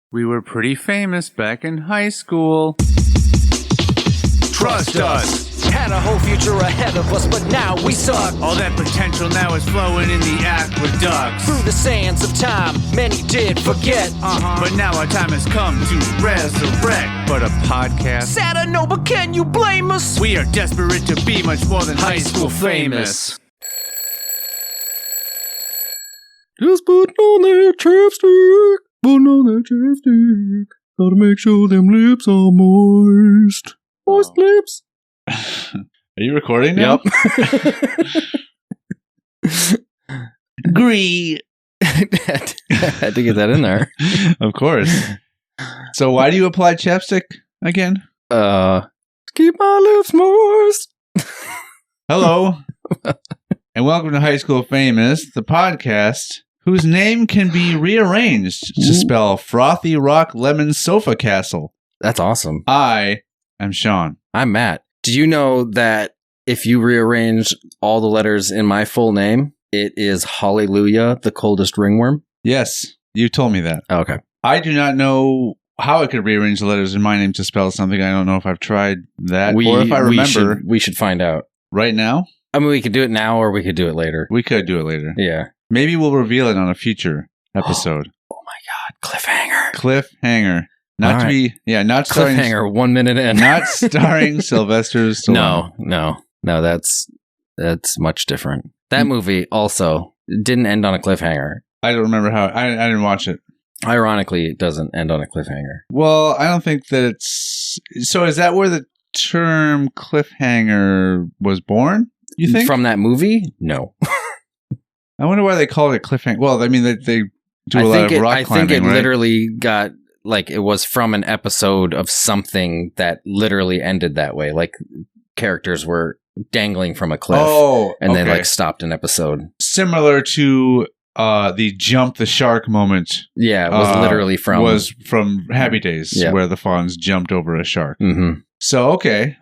We were pretty famous back in high school. Trust us! Had a whole future ahead of us, but now we suck. All that potential now is flowing in the aqueducts. Through the sands of time, many did forget. But now our time has come to resurrect. But a podcast? Sad I know, but can you blame us? We are desperate to be much more than high school famous. Just putting on that chapstick. Putting on that chapstick. Gotta make sure them lips are moist. Moist lips. Are you recording now? Yep. Agree. Had to get that in there. Of course. So why do you apply chapstick again? To keep my lips moist. Hello. And welcome to High School Famous, the podcast whose name can be rearranged to spell Frothy Rock Lemon Sofa Castle. That's awesome. I am Sean. I'm Matt. Do you know that if you rearrange all the letters in my full name, it is Hallelujah, the coldest ringworm? Yes, you told me that. Okay. I do not know how I could rearrange the letters in my name to spell something. I don't know if I've tried that or if I remember. We should find out. Right now? I mean, we could do it now or we could do it later. We could do it later. Yeah. Maybe we'll reveal it on a future episode. Oh my God. Cliffhanger. Cliffhanger. Not All to right. be, not starring. Cliffhanger 1 minute in. Not starring Sylvester Stallone. No, that's much different. That movie also didn't end on a cliffhanger. I don't remember how. I didn't watch it. Ironically, it doesn't end on a cliffhanger. Well, I don't think that it's. So is that where the term cliffhanger was born? You think? From that movie? No. I wonder why they called it cliffhanger. Well, I mean, they do a lot of rock climbing, I think it right? literally got, like, it was from an episode of something that literally ended that way. Like, characters were dangling from a cliff. Oh, and okay. they, like, stopped an episode. Similar to the jump the shark moment. Yeah, it was literally from... Was from Happy Days, where the Fonz jumped over a shark. Mm-hmm. So, okay.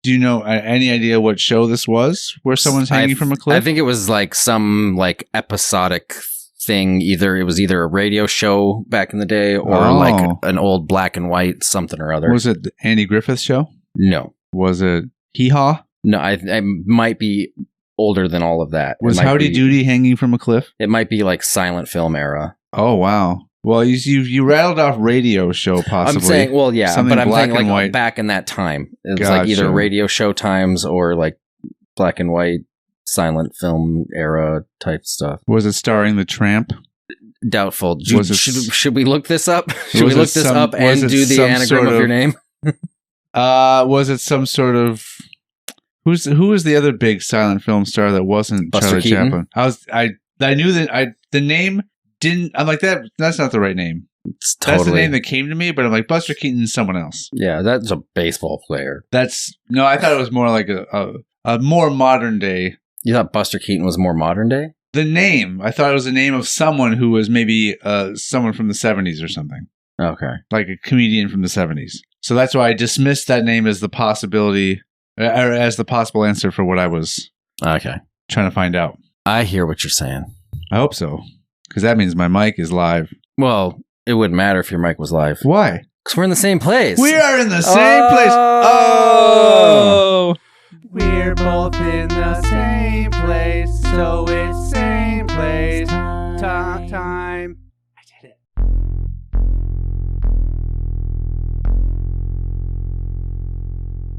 Do you know any idea what show this was where someone's hanging from a cliff? I think it was like some like episodic thing. It was either a radio show back in the day or like an old black and white something or other. Was it the Andy Griffith Show? No. Was it Hee Haw? No, I might be older than all of that. Was Howdy Doody hanging from a cliff? It might be like silent film era. Oh, wow. Well, you rattled off radio show possibly. I'm saying, well, yeah, something but I'm black saying like and white. back in that time. It was Gotcha. like either radio show times or like black and white silent film era type stuff. Was it starring the Tramp? Doubtful. Should we look this up? Should we look this up and do the anagram of your name? Was it some sort of... Who was the other big silent film star that wasn't Buster Charlie Keaton? Chaplin? I knew that the name didn't... I'm like, that's not the right name. It's totally... That's the name that came to me, but I'm like, Buster Keaton is someone else. Yeah, that's a baseball player. No, I thought it was more like a more modern day. You thought Buster Keaton was more modern day? The name, I thought it was the name of someone who was maybe someone from the 70s or something. Okay. Like a comedian from the 70s. So that's why I dismissed that name as the possibility, or as the possible answer for what I was trying to find out. I hear what you're saying. I hope so. Because that means my mic is live. Well, it wouldn't matter if your mic was live. Why? Because we're in the same place. We are in the same place. Oh! We're both in the same place, so it's same place. Time. I did it.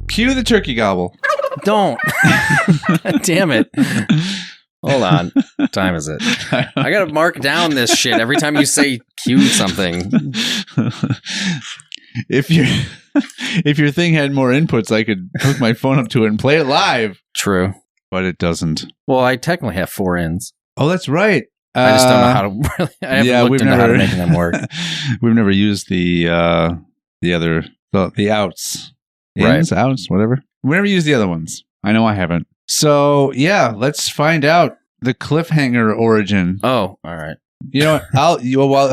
Cue the turkey gobble. Don't. Damn it. Hold on. What time is it? I gotta mark down this shit every time you say cue something. If your thing had more inputs, I could hook my phone up to it and play it live. True. But it doesn't. Well, I technically have 4 ins. Oh, that's right. I just don't know how to really... I haven't looked into how to make them work. We've never used the outs. Ins, outs, whatever. We never used the other ones. I know I haven't. So, yeah, let's find out the cliffhanger origin. Oh, all right. You know what? We'll look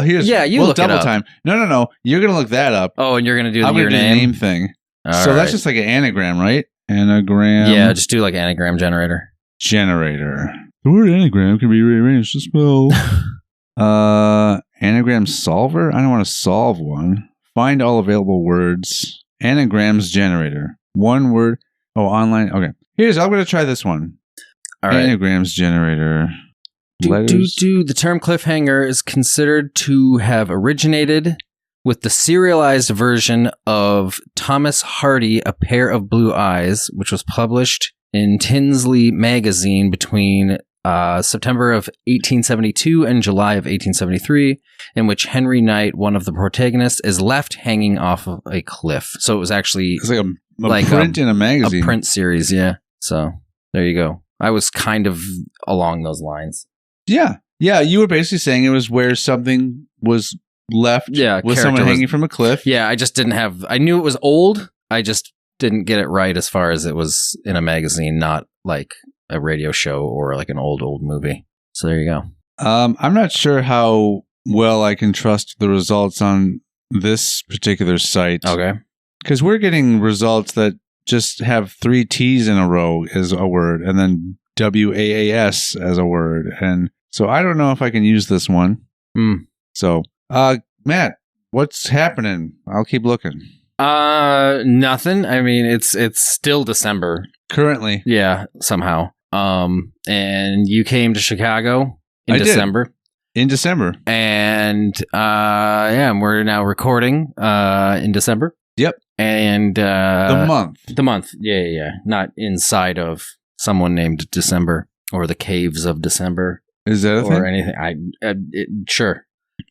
double it up. time. No. You're going to look that up. Oh, and you're going to do I'm your gonna do the name thing. So that's just like an anagram, right? Anagram. Yeah, just do like anagram generator. The word anagram can be rearranged to spell Anagram solver? I don't want to solve one. Find all available words. Anagrams generator. One word. Oh, online. Okay. I'm going to try this one. All right. Anagrams generator. Letters. The term cliffhanger is considered to have originated with the serialized version of Thomas Hardy, A Pair of Blue Eyes, which was published in Tinsley magazine between September of 1872 and July of 1873, in which Henry Knight, one of the protagonists, is left hanging off of a cliff. So it was actually It's like a print in a magazine. A print series, yeah. So there you go. I was kind of along those lines. Yeah. Yeah, you were basically saying it was where something was left with someone hanging from a cliff. Yeah, I just didn't have... I knew it was old. I just didn't get it right as far as it was in a magazine, not like a radio show or like an old movie. So there you go. I'm not sure how well I can trust the results on this particular site. Okay. Because we're getting results that just have 3 T's in a row as a word, and then WAAS as a word. And so I don't know if I can use this one. So, Matt, what's happening? I'll keep looking. Nothing. I mean, it's still December. Currently. Yeah, somehow. And you came to Chicago in December. In December. And we're now recording in December. Yep. And the month. Yeah. Not inside of someone named December or the caves of December. Is that a thing? Or anything? Sure.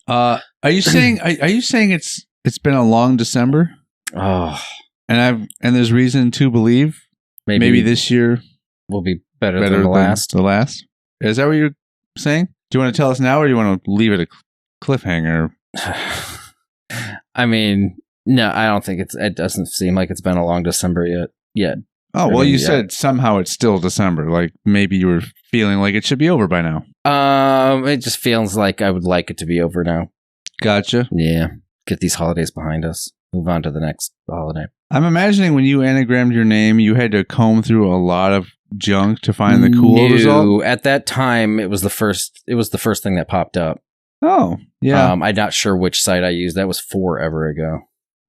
Are you saying it's been a long December? Oh. And there's reason to believe maybe this year will be better than the last. The last? Is that what you're saying? Do you want to tell us now, or do you want to leave it a cliffhanger? I mean, no, I don't think it doesn't seem like it's been a long December yet. Oh, well, you said somehow it's still December. Like maybe you were feeling like it should be over by now. It just feels like I would like it to be over now. Gotcha. Yeah. Get these holidays behind us. Move on to the next holiday. I'm imagining when you anagrammed your name, you had to comb through a lot of junk to find the cool result. At that time, it was the first thing that popped up. Oh, yeah. I'm not sure which site I used. That was forever ago.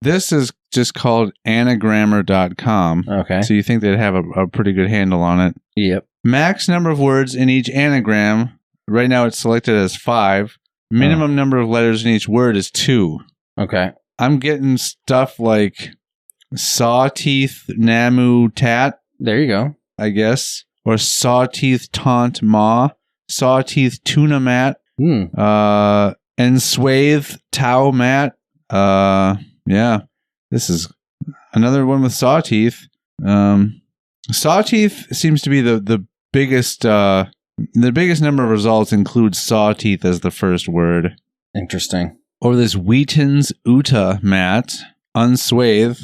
This is just called anagrammer.com. Okay. So you think they'd have a pretty good handle on it. Yep. Max number of words in each anagram. Right now it's selected as 5. Minimum number of letters in each word is 2. Okay. I'm getting stuff like sawteeth namu tat. There you go. I guess. Or sawteeth taunt ma. Sawteeth tuna mat. Enswathe tau mat. Yeah. This is another one with sawteeth. Sawteeth seems to be the biggest number of results includes sawteeth as the first word. Interesting. Or this Wheaton's Uta mat. Unswathe.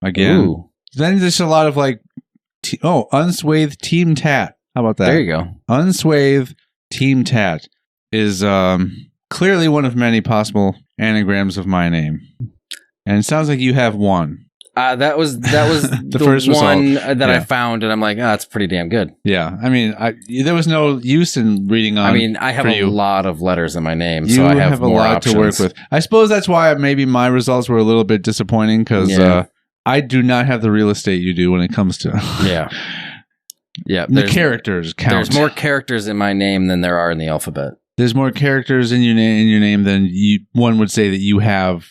Again. Ooh. Then there's a lot of like unswathe team tat. How about that? There you go. Unswathe team tat is clearly one of many possible anagrams of my name. And it sounds like you have one. That was the first one result. that I found, and I'm like, that's pretty damn good. Yeah, I mean, there was no use in reading on. I mean, I have a lot of letters in my name, so I I have a more lot options to work with. I suppose that's why maybe my results were a little bit disappointing because I do not have the real estate you do when it comes to yeah. The characters count. There's more characters in my name than there are in the alphabet. There's more characters in your name than one would say that you have.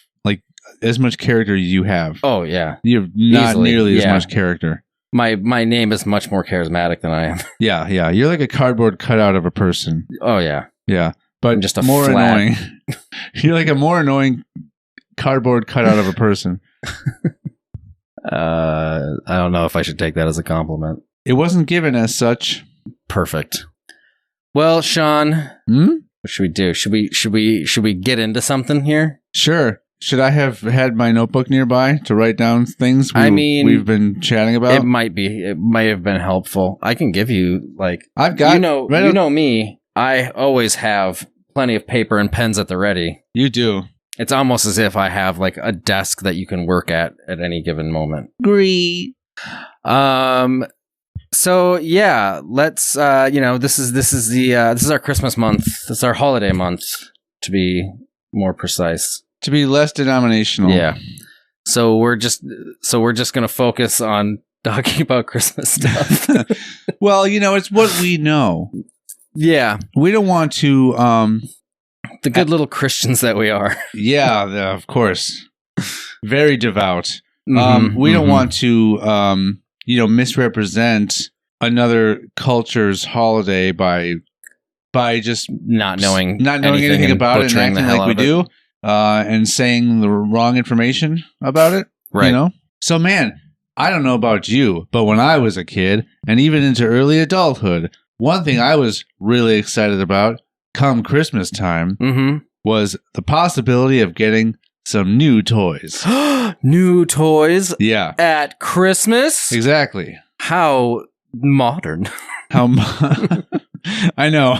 As much character as you have. Oh, yeah. You have not Easily, nearly as much character. My name is much more charismatic than I am. Yeah. You're like a cardboard cutout of a person. Oh, yeah. Yeah. But I'm just a more flat... annoying. You're like a more annoying cardboard cutout of a person. I don't know if I should take that as a compliment. It wasn't given as such. Perfect. Well, Sean, what should we do? Should we get into something here? Sure. Should I have had my notebook nearby to write down things we've been chatting about? It might have been helpful. I can give you I've got you know me. I always have plenty of paper and pens at the ready. You do. It's almost as if I have like a desk that you can work at any given moment. Great. So yeah, let's this is our Christmas month. This is our holiday month to be more precise. To be less denominational. Yeah. So we're just going to focus on talking about Christmas stuff. Well, it's what we know. Yeah. We don't want to The good little Christians that we are. Yeah, of course. Very devout. Mm-hmm, we don't want to misrepresent another culture's holiday by just not knowing anything about it and acting like we do, and saying the wrong information about it. Right. So, man, I don't know about you, but when I was a kid and even into early adulthood, one thing I was really excited about come Christmas time was the possibility of getting some new toys. New toys? Yeah. At Christmas? Exactly. How modern. I know.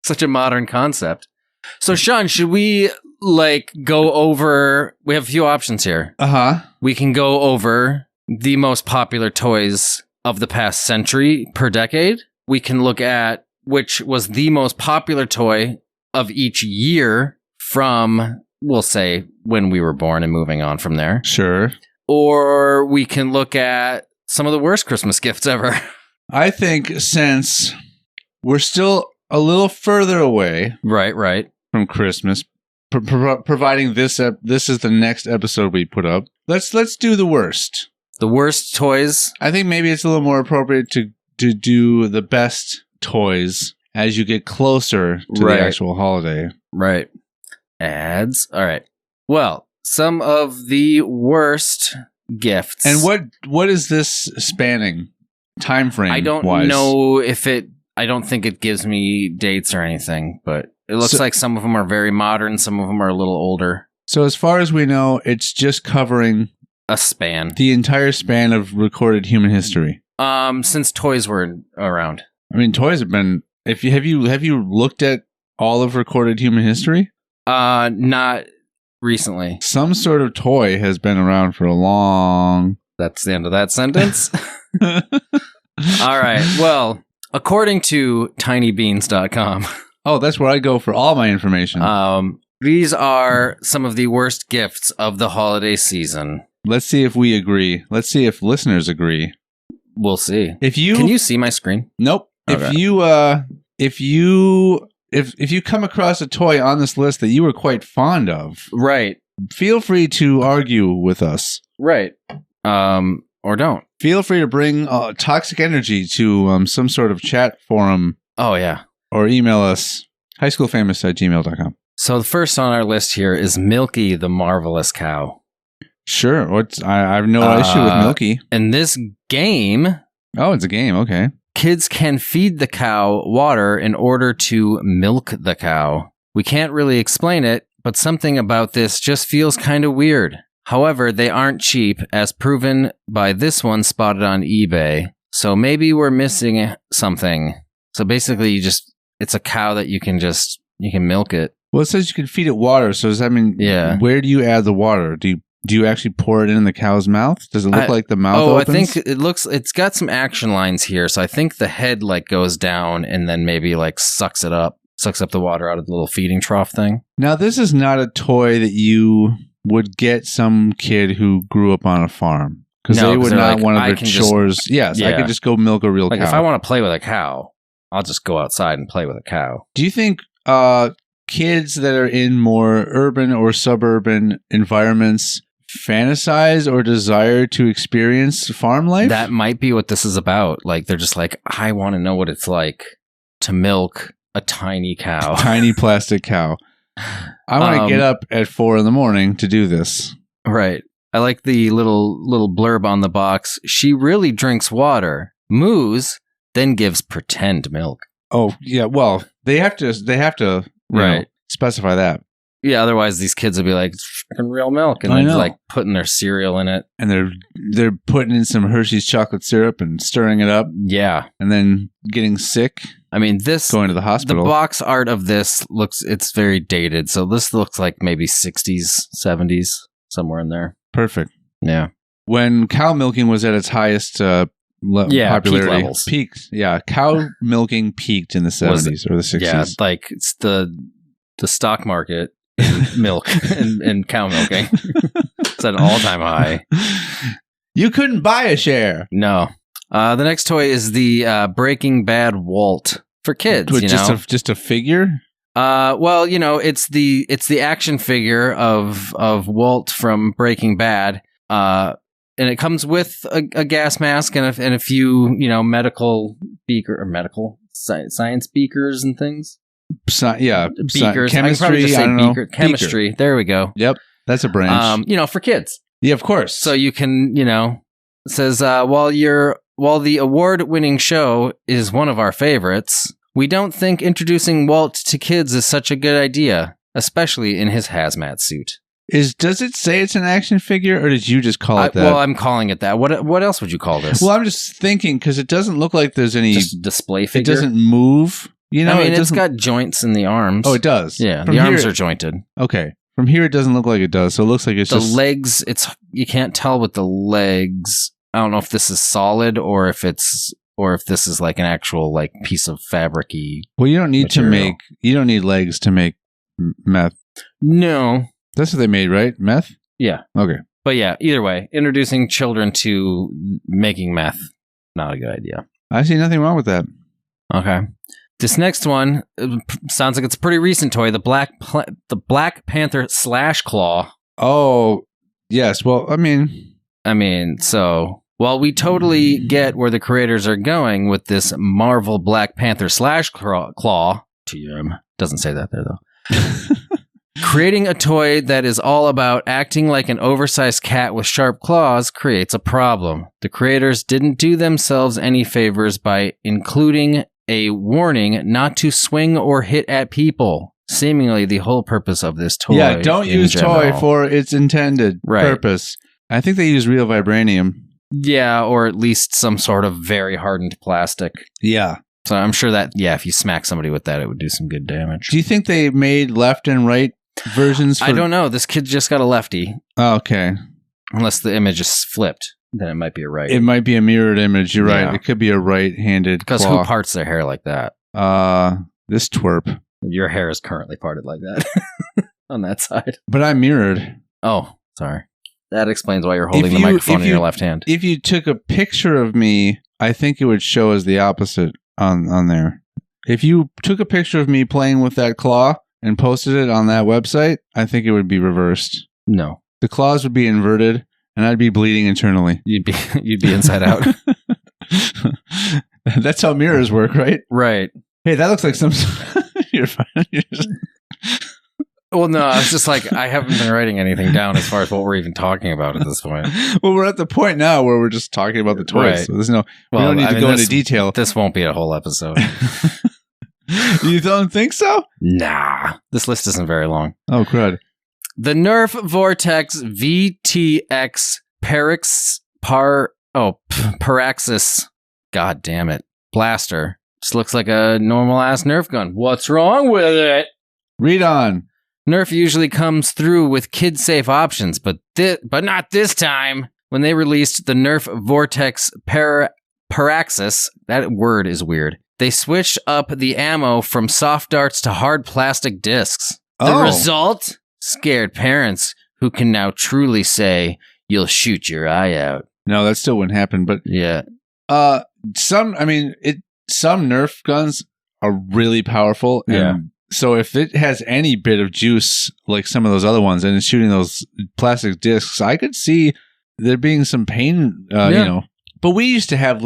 Such a modern concept. So, Sean, should we go over? We have a few options here. We can go over the most popular toys of the past century per decade. We can look at which was the most popular toy of each year from, we'll say, when we were born and moving on from there. Sure. Or we can look at some of the worst Christmas gifts ever. I think since we're still a little further away, right, from Christmas, providing this is the next episode we put up. Let's do the worst. The worst toys. I think maybe it's a little more appropriate to do the best toys as you get closer to the actual holiday. Right. Ads. All right. Well, some of the worst gifts. And what is this spanning time frame? I don't know if it. I don't think it gives me dates or anything, but it looks like some of them are very modern, some of them are a little older. So as far as we know, it's just covering a span, the entire span of recorded human history. Since toys were around. I mean, toys have been. Have you looked at all of recorded human history? Not recently. Some sort of toy has been around for a long. That's the end of that sentence. All right. Well, according to tinybeans.com. Oh, that's where I go for all my information. These are some of the worst gifts of the holiday season. Let's see if we agree. Let's see if listeners agree. We'll see. Can you see my screen? Nope. Okay. If you come across a toy on this list that you were quite fond of, right, feel free to argue with us. Right. Or don't. Feel free to bring toxic energy to some sort of chat forum. Oh, yeah. Or email us, highschoolfamous@gmail.com. So the first on our list here is Milky the Marvelous Cow. Sure. I have no issue with Milky. In this game... Oh, it's a game. Okay. Kids can feed the cow water in order to milk the cow. We can't really explain it, but something about this just feels kind of weird. However, they aren't cheap, as proven by this one spotted on eBay. So maybe we're missing something. So basically, it's a cow that you can milk it. Well, it says you can feed it water. So does that mean, where do you add the water? Do you actually pour it in the cow's mouth? Does it look like the mouth opens? I think it's got some action lines here. So I think the head goes down and then maybe sucks up the water out of the little feeding trough thing. Now, this is not a toy that you would get some kid who grew up on a farm. Because they would not one of their chores. I could just go milk a real cow. If I want to play with a cow, I'll just go outside and play with a cow. Do you think kids that are in more urban or suburban environments fantasize or desire to experience farm life? That might be what this is about. They're just I want to know what it's like to milk a tiny cow. A tiny plastic cow. I want to get up at 4 a.m. to do this. Right. I like the little blurb on the box. She really drinks water, moos, then gives pretend milk. Oh, yeah. Well, they have to specify that. Yeah, otherwise these kids will be it's freaking real milk, and they're putting their cereal in it, and they're putting in some Hershey's chocolate syrup and stirring it up. Yeah, and then getting sick. I mean, going to the hospital. The box art of this it's very dated, so this looks like maybe 60s, 70s, somewhere in there. Perfect. Yeah. When cow milking was at its highest popularity, peak levels. Peaked. Yeah, cow milking peaked in the 70s or the 60s. Yeah, it's the stock market in milk and cow milking. It's at an all-time high. You couldn't buy a share. No. The next toy is the Breaking Bad Walt for kids. With you know? just a figure. Well, you know, it's the action figure of Walt from Breaking Bad. And it comes with a gas mask and a few, you know, science beakers and things. Beakers. Chemistry. I don't know. Chemistry. Beaker. There we go. Yep, that's a branch. You know, for kids. Yeah, of course. So you can, you know, it says while the award-winning show is one of our favorites, we don't think introducing Walt to kids is such a good idea, especially in his hazmat suit. Does it say it's an action figure, or did you just call it that? Well, I'm calling it that. What else would you call this? Well, I'm just thinking because it doesn't look like there's any just display figure. It doesn't move. You know, I mean, it's got joints in the arms. Oh, it does. Yeah, From the here, arms are jointed. Okay, from here it doesn't look like it does. So it looks like it's the just legs. You can't tell with the legs. I don't know if this is solid or if this is like an actual like piece of fabric-y. Well, you don't need material. you don't need legs to make meth. No. That's what they made, right? Meth? Yeah. Okay. But yeah, either way, introducing children to making meth, not a good idea. I see nothing wrong with that. Okay. This next one sounds like it's a pretty recent toy, the Black Panther Slash Claw. Oh, yes. Well, I mean, so while we totally get where the creators are going with this Marvel Black Panther Slash Claw, TM, doesn't say that there though. Creating a toy that is all about acting like an oversized cat with sharp claws creates a problem. The creators didn't do themselves any favors by including a warning not to swing or hit at people. Seemingly the whole purpose of this toy. Yeah, don't use toy for its intended purpose. I think they use real vibranium. Yeah, or at least some sort of very hardened plastic. Yeah. So I'm sure that, yeah, if you smack somebody with that, it would do some good damage. Do you think they made left and right versions? I don't know. This kid just got a lefty. Oh, okay. Unless the image is flipped, then it might be a right. It might be a mirrored image. You're Yeah. right. It could be a right-handed Because claw. who parts their hair like that? This twerp. Your hair is currently parted like that on that side. But I'm mirrored. Oh, sorry. That explains why you're holding the microphone in your left hand. If you took a picture of me, I think it would show as the opposite on there. If you took a picture of me playing with that claw and posted it on that website, I think it would be reversed. No. The claws would be inverted, and I'd be bleeding internally. You'd be inside out. That's how mirrors work, right? Right. Hey, that looks like some... You're fine. Well, no, I was just like, I haven't been writing anything down as far as what we're even talking about at this point. Well, we're at the point now where we're just talking about the toys. Right. So there's no... we don't need to go into detail. This won't be a whole episode. You don't think so? Nah. This list isn't very long. Oh, crud. The Nerf Vortex VTX Paraxis. God damn it. Blaster. Just looks like a normal ass Nerf gun. What's wrong with it? Read on. Nerf usually comes through with kid-safe options, but not this time. When they released the Nerf Vortex Paraxis, that word is weird. They switched up the ammo from soft darts to hard plastic discs. The result? Scared parents who can now truly say, "You'll shoot your eye out." No, that still wouldn't happen, but yeah. Some Nerf guns are really powerful. And Yeah. so if it has any bit of juice, like some of those other ones, and it's shooting those plastic discs, I could see there being some pain, you know. But we used to have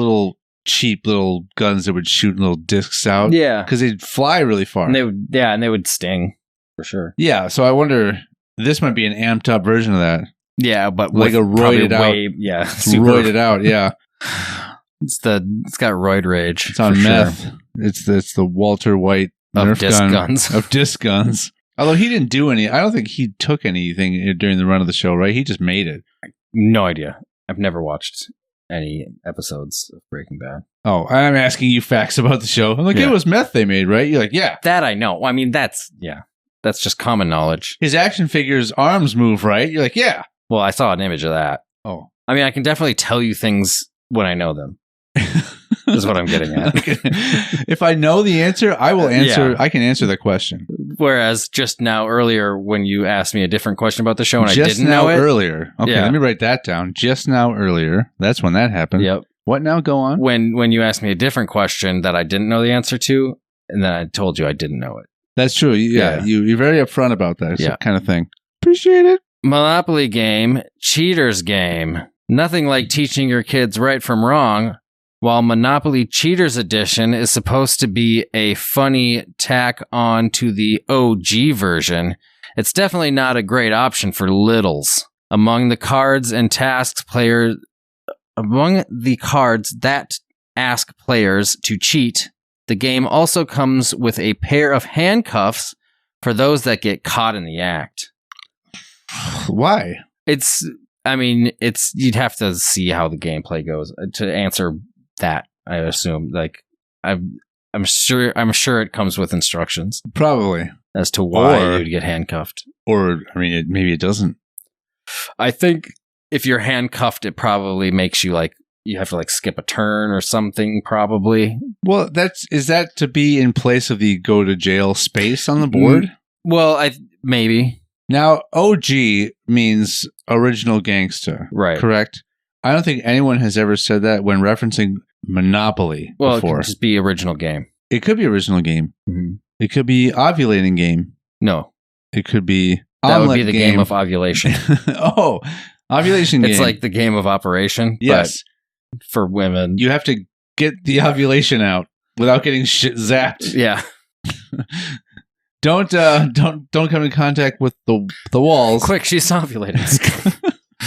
cheap little guns that would shoot little discs out. Yeah. Because they'd fly really far. And they would sting, for sure. Yeah, so I wonder, this might be an amped up version of that. Yeah, but like a roided out. super Roided out, yeah. It's got roid rage. It's on meth. Sure. It's the Walter White Nerf of disc gun guns. Of disc guns. Although he didn't do any. I don't think he took anything during the run of the show, right? He just made it. No idea. I've never watched any episodes of Breaking Bad. Oh, I'm asking you facts about the show. I'm like, it was meth they made, right? You're like, yeah. That I know. I mean, that's just common knowledge. His action figures' arms move, right? You're like, yeah. Well, I saw an image of that. Oh. I mean, I can definitely tell you things when I know them. is what I'm getting at. If I know the answer, I will answer. I can answer the question. Whereas just now earlier, when you asked me a different question about the show and I Just didn't now know it. earlier. Okay, let me write that down. Just now earlier. That's when that happened. Yep. What now? Go on. When you asked me a different question that I didn't know the answer to, and then I told you I didn't know it. That's true. Yeah. You're very upfront about that kind of thing. Appreciate it. Monopoly game, cheater's game. Nothing like teaching your kids right from wrong. While Monopoly Cheaters Edition is supposed to be a funny tack on to the OG version, it's definitely not a great option for littles. Among the cards that ask players to cheat, the game also comes with a pair of handcuffs for those that get caught in the act. Why? You'd have to see how the gameplay goes to answer that. I assume, I'm sure it comes with instructions, probably, as to why you'd get handcuffed. Or maybe it doesn't. I think if you're handcuffed, it probably makes you you have to skip a turn or something. Probably. Well, is that to be in place of the go to jail space on the board? Well, maybe. Now, OG means original gangsta, right? Correct. I don't think anyone has ever said that when referencing Monopoly before. It could just be original game. It could be original game. Mm-hmm. It could be ovulating game. No. It could be that would be the game of ovulation. Oh, ovulation game. It's like the game of operation. Yes. But for women. You have to get the ovulation out without getting shit zapped. Yeah. Don't come in contact with the walls. Quick, she's ovulating.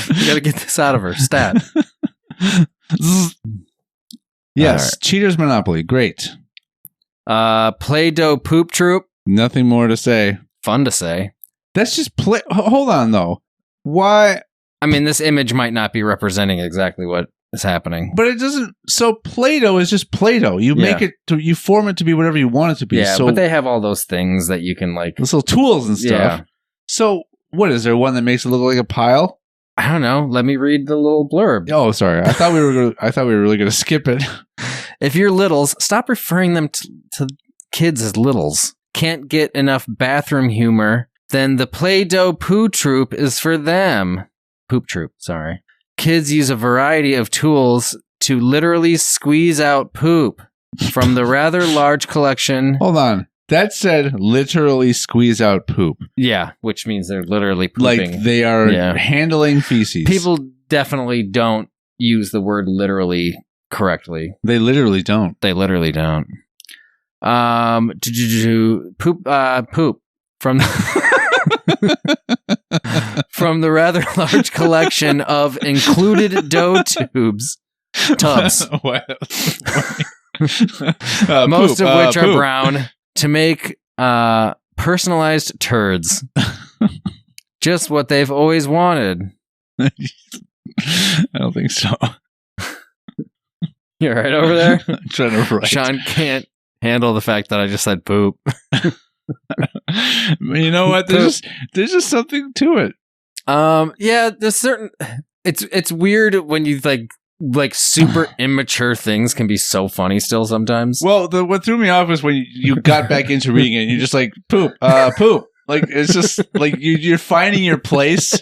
You got to get this out of her. Stat. Yes, right. Cheaters Monopoly, great. Play-Doh Poop Troop. Nothing more to say. Fun to say. That's just play. Hold on, though. Why? This image might not be representing exactly what is happening, but it doesn't. So Play-Doh is just Play-Doh. You make it you form it to be whatever you want it to be. Yeah, so but they have all those things that you can those little tools and stuff. Yeah. So what is there? One that makes it look like a pile? I don't know. Let me read the little blurb. Oh, sorry. I thought we were really going to skip it. If you're littles, stop referring them to kids as littles. Can't get enough bathroom humor? Then the Play-Doh Poo Troop is for them. Poop Troop, sorry. Kids use a variety of tools to literally squeeze out poop from the rather large collection. Hold on. That said, literally squeeze out poop. Yeah, which means they're literally pooping. Like they are handling feces. People definitely don't use the word literally correctly. They literally don't. They literally don't. Poop from from the rather large collection of included dough tubs. Most of which are brown. To make personalized turds. Just what they've always wanted. I don't think so. You're right over there? I'm trying to write. Sean can't handle the fact that I just said poop. You know what? There's just something to it. Yeah, there's certain... It's weird when you like super immature things can be so funny still sometimes. Well, what threw me off was when you got back into reading it and you're just like, poop. Like, it's just like you're finding your place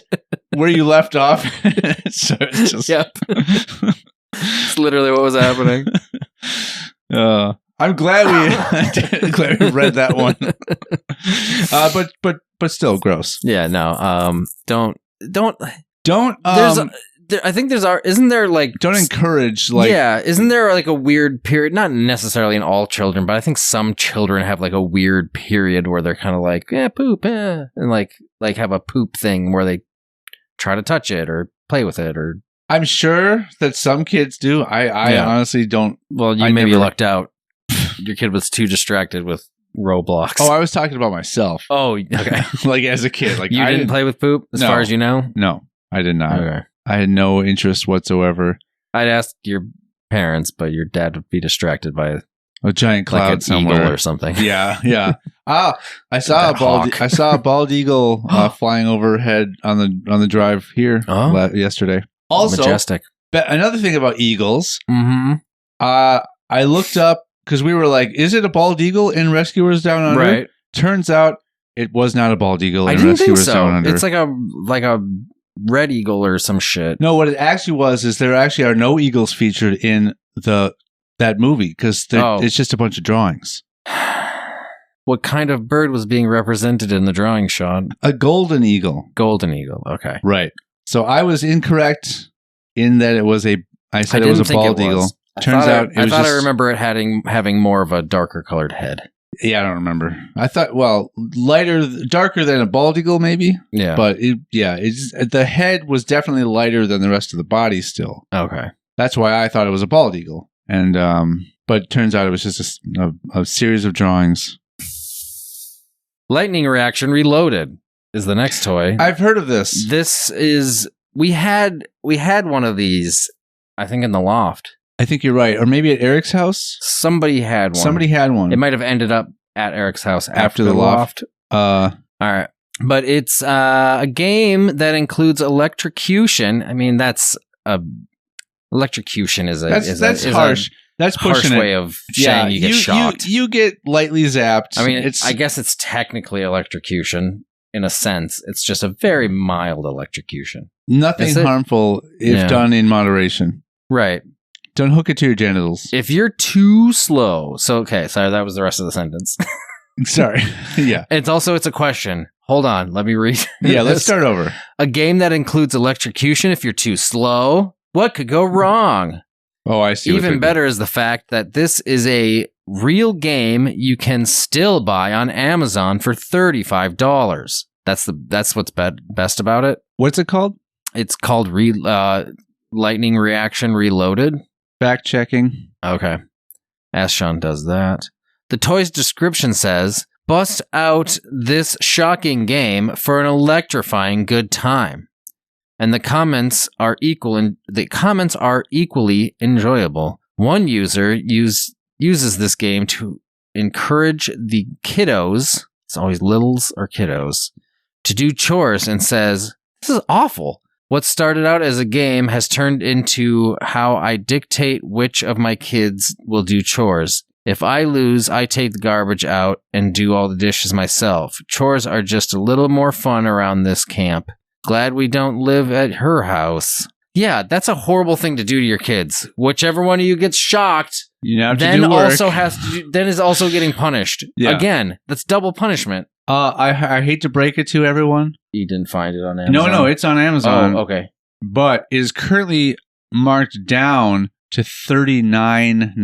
where you left off. So it's just... Yep. It's literally what was happening. I'm glad we read that one. But still gross. Yeah, no. Don't. I think isn't there don't encourage isn't there a weird period, not necessarily in all children, but I think some children have a weird period where they're kind of poop, and have a poop thing where they try to touch it or play with it, or I'm sure that some kids do. I honestly don't. Well, you maybe lucked out. Your kid was too distracted with Roblox. Oh, I was talking about myself. Oh, okay. As a kid, you didn't play with poop as far as you know? No, I did not. Okay. I had no interest whatsoever. I'd ask your parents, but your dad would be distracted by a giant cloud an somewhere eagle or something. Yeah. I saw a bald eagle flying overhead on the drive here yesterday. Also, majestic. Another thing about eagles. Mm-hmm. I looked up because we were like, is it a bald eagle in Rescuers Down Under? Right. Turns out it was not a bald eagle I in didn't think Rescuers so. Down Under. It's like a red eagle or some shit. No, what it actually was is there actually are no eagles featured in that movie because it's just a bunch of drawings. What kind of bird was being represented in the drawing, Sean? A golden eagle. Golden eagle. Okay. Right. So I was incorrect in that I said it was a bald eagle. Turns out I thought I remember it having more of a darker colored head. Yeah, I don't remember. I thought, darker than a bald eagle, maybe. Yeah. But the head was definitely lighter than the rest of the body still. Okay. That's why I thought it was a bald eagle. And but it turns out it was just a series of drawings. Lightning Reaction Reloaded is the next toy. I've heard of this. This is we had one of these, I think, in the loft. I think you're right. Or maybe at Eric's house? Somebody had one. It might have ended up at Eric's house after the loft. All right. But it's a game that includes electrocution. I mean, electrocution is harsh. That's pushing harsh way of saying you get shocked. You get lightly zapped. I mean, I guess it's technically electrocution in a sense. It's just a very mild electrocution. Nothing harmful if done in moderation. Right. Don't hook it to your genitals. If you're too slow. Sorry, that was the rest of the sentence. Sorry. Yeah. It's a question. Hold on. Let me read. Yeah, let's start over. A game that includes electrocution if you're too slow. What could go wrong? Oh, I see. Even better is the fact that this is a real game you can still buy on Amazon for $35. That's what's best about it. What's it called? It's called Lightning Reaction Reloaded. Fact checking. Okay. As Sean does that. The toy's description says, bust out this shocking game for an electrifying good time. And the comments are equally enjoyable. One user uses this game to encourage the kiddos, it's always littles or kiddos, to do chores and says, this is awful. What started out as a game has turned into how I dictate which of my kids will do chores. If I lose, I take the garbage out and do all the dishes myself. Chores are just a little more fun around this camp. Glad we don't live at her house. Yeah, that's a horrible thing to do to your kids. Whichever one of you gets shocked, then is also getting punished. Yeah. Again, that's double punishment. I hate to break it to everyone. You didn't find it on Amazon? No, it's on Amazon. Oh, okay. But is currently marked down to $39.99,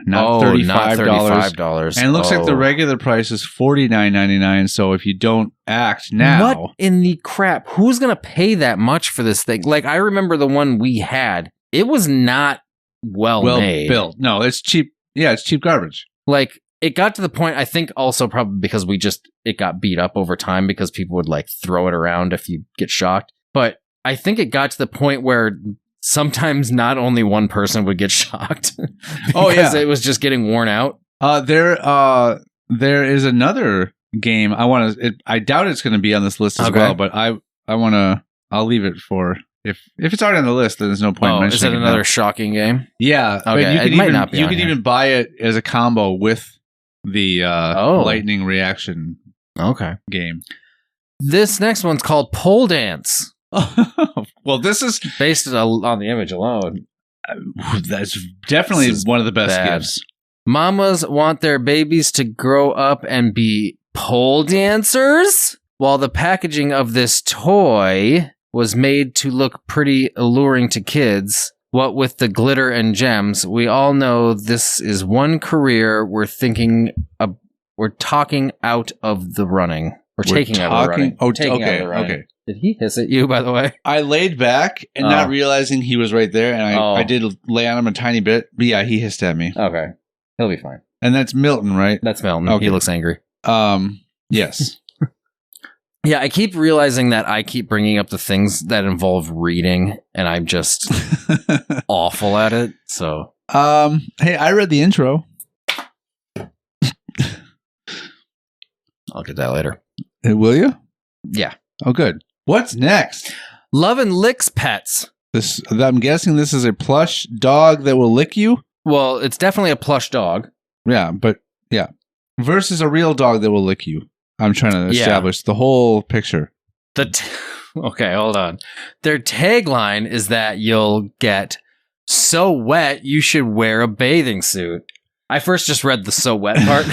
not $35. And it looks like the regular price is $49.99. So if you don't act now, what in the crap? Who's gonna pay that much for this thing? Like I remember the one we had. It was not well made. Built. No, it's cheap. Yeah, it's cheap garbage. Like it got to the point. I think also probably because it got beat up over time because people would like throw it around if you get shocked. But I think it got to the point where sometimes not only one person would get shocked. Because it was just getting worn out. There is another game I doubt it's going to be on this list as well, but I'll leave it for if it's already on the list, then there's no point mentioning it. Is it another shocking game? Yeah. Okay. But you can even buy it as a combo with the lightning reaction game. This next one's called Pole Dance. Well, this is based on the image alone. That's definitely one of the best gifts. Mamas want their babies to grow up and be pole dancers. While the packaging of this toy was made to look pretty alluring to kids, what with the glitter and gems, we all know this is one career we're talking out of the running. We're taking out of the running. Okay. Did he hiss at you, by the way? I laid back and not realizing he was right there, and I did lay on him a tiny bit. But yeah, he hissed at me. Okay. He'll be fine. And that's Milton, right? That's Milton. Okay. He looks angry. Yes. Yeah, I keep realizing that I keep bringing up the things that involve reading, and I'm just awful at it. So, hey, I read the intro. I'll get that later. Will you? Yeah. Oh, good. What's next? Love and Licks Pets. I'm guessing this is a plush dog that will lick you? Well, it's definitely a plush dog. Yeah, but yeah. Versus a real dog that will lick you. I'm trying to establish the whole picture. Okay, hold on. Their tagline is that you'll get so wet you should wear a bathing suit. I first just read the so wet part.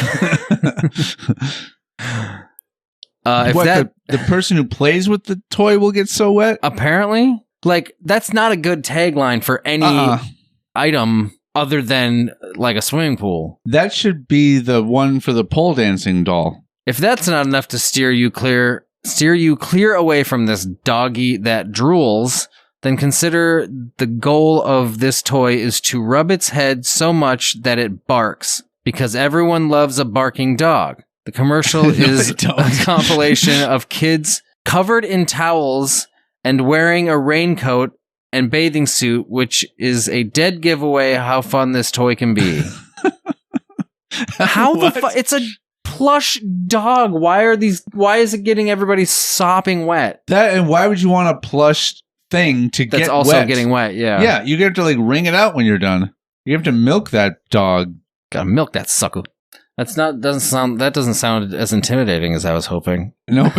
The person who plays with the toy will get so wet? Apparently. Like, that's not a good tagline for any item other than like a swimming pool. That should be the one for the pole dancing doll. If that's not enough to steer you clear away from this doggy that drools, then consider the goal of this toy is to rub its head so much that it barks, because everyone loves a barking dog. The commercial is a compilation of kids covered in towels and wearing a raincoat and bathing suit, which is a dead giveaway how fun this toy can be. It's a plush dog. Why is it getting everybody sopping wet? And why would you want a plush thing to get wet? That's also getting wet, yeah. Yeah, you have to like wring it out when you're done. You have to milk that dog. Gotta milk that sucker. That doesn't sound as intimidating as I was hoping. Nope.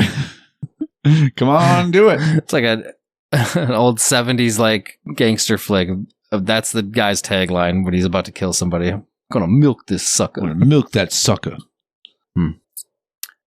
Come on, do it. It's like an old 70s like gangster flick. That's the guy's tagline when he's about to kill somebody. I'm gonna milk this sucker. I'm gonna milk that sucker.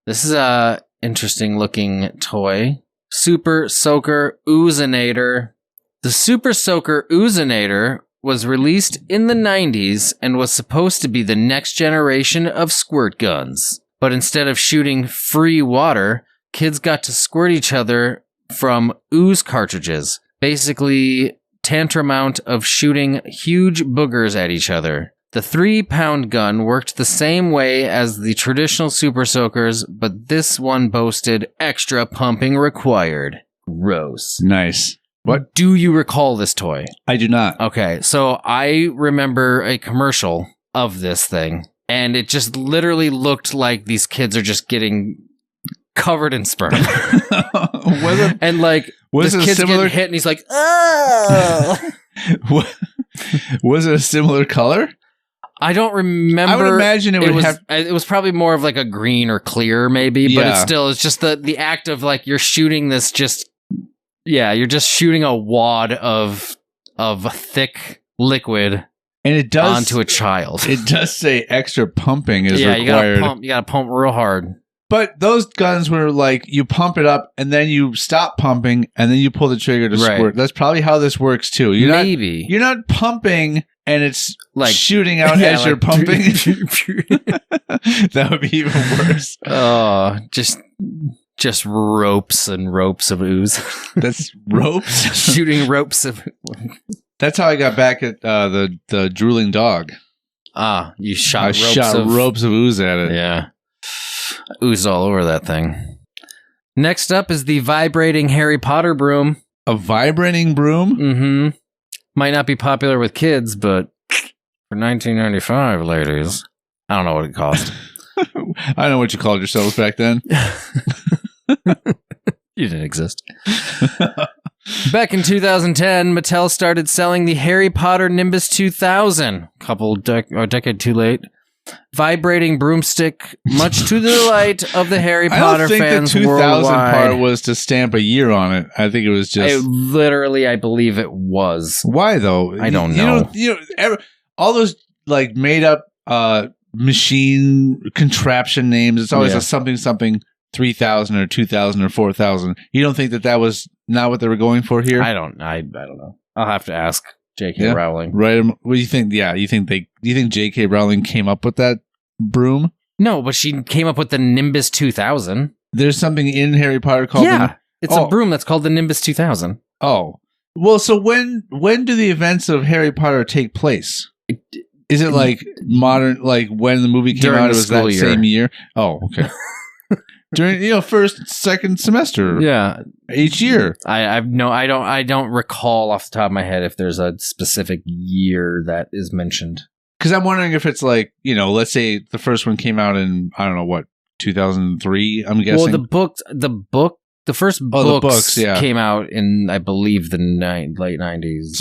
This is a interesting looking toy. Super Soaker Oozinator. The Super Soaker Oozinator was released in the 90s and was supposed to be the next generation of squirt guns. But instead of shooting free water, kids got to squirt each other from ooze cartridges. Basically, tantamount of shooting huge boogers at each other. The 3-pound gun worked the same way as the traditional Super Soakers, but this one boasted extra pumping required. Gross. Nice. What? Do you recall this toy? I do not. Okay, so I remember a commercial of this thing, and it just literally looked like these kids are just getting covered in sperm. And like, this kid's getting hit, and he's like, oh! Was it a similar color? I don't remember. I would imagine it was probably more of like a green or clear, maybe, but it's just the act of like you're shooting this you're just shooting a wad of thick liquid and it does onto a child. It does say extra pumping is required. You gotta pump real hard. But those guns were like you pump it up and then you stop pumping and then you pull the trigger to squirt. That's probably how this works too. You're not pumping and it's like shooting out as you're pumping. That would be even worse. Oh, just ropes and ropes of ooze. That's ropes? Shooting ropes of... That's how I got back at the drooling dog. You shot ropes of ooze at it. Yeah. Ooze all over that thing. Next up is the vibrating Harry Potter broom. A vibrating broom? Mm-hmm. Might not be popular with kids, but for $19.95, ladies. I don't know what it cost. I know what you called yourselves back then. You didn't exist. Back in 2010, Mattel started selling the Harry Potter Nimbus 2000, a decade too late. Vibrating broomstick, much to the delight of the Harry Potter fans worldwide. The 2000 part was to stamp a year on it. I think it was just... I believe it was. Why, though? I don't know. All those like made up machine contraption names, it's always a something 3000 or 2000 or 4000. You don't think that was not what they were going for here? I don't know. I'll have to ask J.K. Rowling. Right. What do you think? Yeah, do you think J.K. Rowling came up with that broom? No, but she came up with the Nimbus 2000. There's something in Harry Potter called it's a broom that's called the Nimbus 2000. Oh. Well, so when do the events of Harry Potter take place? Is it like modern, like when the movie came out, it was that same year? Oh, okay. During first, second semester. Yeah. Each year. I don't recall off the top of my head if there's a specific year that is mentioned. Because I'm wondering if it's like, let's say the first one came out in, I don't know what, 2003, I'm guessing. Well, the first books came out in, I believe, the late 90s.